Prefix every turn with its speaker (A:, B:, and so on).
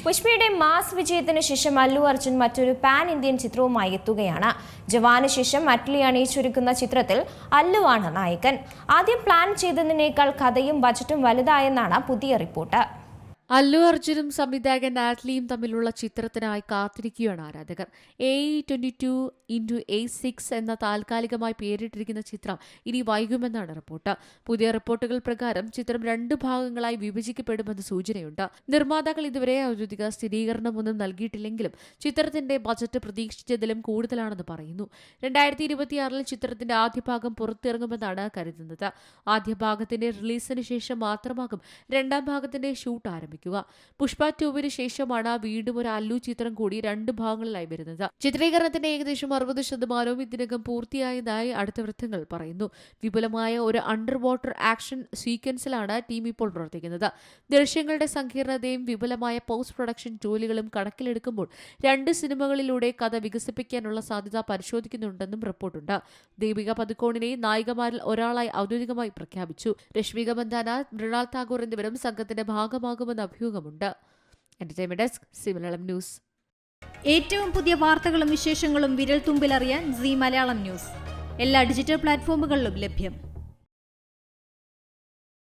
A: പുഷ്പയുടെ mass വിജയത്തിന് ശേഷം അല്ലു അർജുൻ മറ്റൊരു പാൻ ഇന്ത്യൻ ചിത്രവുമായി എത്തുകയാണ്. ജവാന് ശേഷം അറ്റ്ലി അണിയിച്ചൊരുക്കുന്ന ചിത്രത്തിൽ അല്ലുവാണ് നായകൻ. ആദ്യം പ്ലാൻ ചെയ്തതിനേക്കാൾ കഥയും ബജറ്റും വലുതായെന്നാണ് പുതിയ റിപ്പോർട്ട്.
B: അല്ലു അർജുനും സംവിധായകൻ ആറ്റ്ലിയും തമ്മിലുള്ള ചിത്രത്തിനായി കാത്തിരിക്കുകയാണ് ആരാധകർ. AE22x6 എന്ന താൽക്കാലികമായി പേരിട്ടിരിക്കുന്ന ചിത്രം ഇനി വൈകുമെന്നാണ് റിപ്പോർട്ട്. പുതിയ റിപ്പോർട്ടുകൾ പ്രകാരം ചിത്രം 2 ഭാഗങ്ങളായി വിഭജിക്കപ്പെടുമെന്ന് സൂചനയുണ്ട്. നിർമ്മാതാക്കൾ ഇതുവരെ ഔദ്യോഗിക സ്ഥിരീകരണമൊന്നും നൽകിയിട്ടില്ലെങ്കിലും ചിത്രത്തിന്റെ ബജറ്റ് പ്രതീക്ഷിച്ചതിലും കൂടുതലാണെന്ന് പറയുന്നു. 2026 ചിത്രത്തിന്റെ ആദ്യ ഭാഗം പുറത്തിറങ്ങുമെന്നാണ് കരുതുന്നത്. ആദ്യ ഭാഗത്തിന്റെ റിലീസിന് ശേഷം മാത്രമാകും രണ്ടാം ഭാഗത്തിന്റെ ഷൂട്ട് ആരംഭിക്കുക. പുഷ്പ 2 ശേഷമാണ് വീണ്ടും ഒരു അല്ലു ചിത്രം കൂടി 2 ഭാഗങ്ങളിലായി വരുന്നത്. ചിത്രീകരണത്തിന്റെ ഏകദേശം 60% ഇതിനകം പൂർത്തിയായതായി അടുത്ത വൃത്തങ്ങൾ പറയുന്നു. വിപുലമായ ഒരു അണ്ടർ വാട്ടർ ആക്ഷൻ സീക്വൻസിലാണ് ടീം ഇപ്പോൾ പ്രവർത്തിക്കുന്നത്. ദൃശ്യങ്ങളുടെ സങ്കീർണതയും വിപുലമായ പോസ്റ്റ് പ്രൊഡക്ഷൻ ജോലികളും കണക്കിലെടുക്കുമ്പോൾ 2 സിനിമകളിലൂടെ കഥ വികസിപ്പിക്കാനുള്ള സാധ്യത പരിശോധിക്കുന്നുണ്ടെന്നും റിപ്പോർട്ടുണ്ട്. ദീപിക പദുക്കോണിനെ നായികമാരിൽ ഒരാളായി ഔദ്യോഗികമായി പ്രഖ്യാപിച്ചു. രശ്മിക മന്ദാന, മൃണാൽ താക്കൂർ എന്നിവരും സംഘത്തിന്റെ ഭാഗമാകുമെന്ന് അഭ്യൂഹമുണ്ട്. Entertainment desk, Zee Malayalam news.
C: ഏറ്റവും പുതിയ വാർത്തകളും വിശേഷങ്ങളും വിരൽ തുമ്പിലറിയാൻ സി മലയാളം ന്യൂസ് എല്ലാ ഡിജിറ്റൽ പ്ലാറ്റ്ഫോമുകളിലും ലഭ്യം.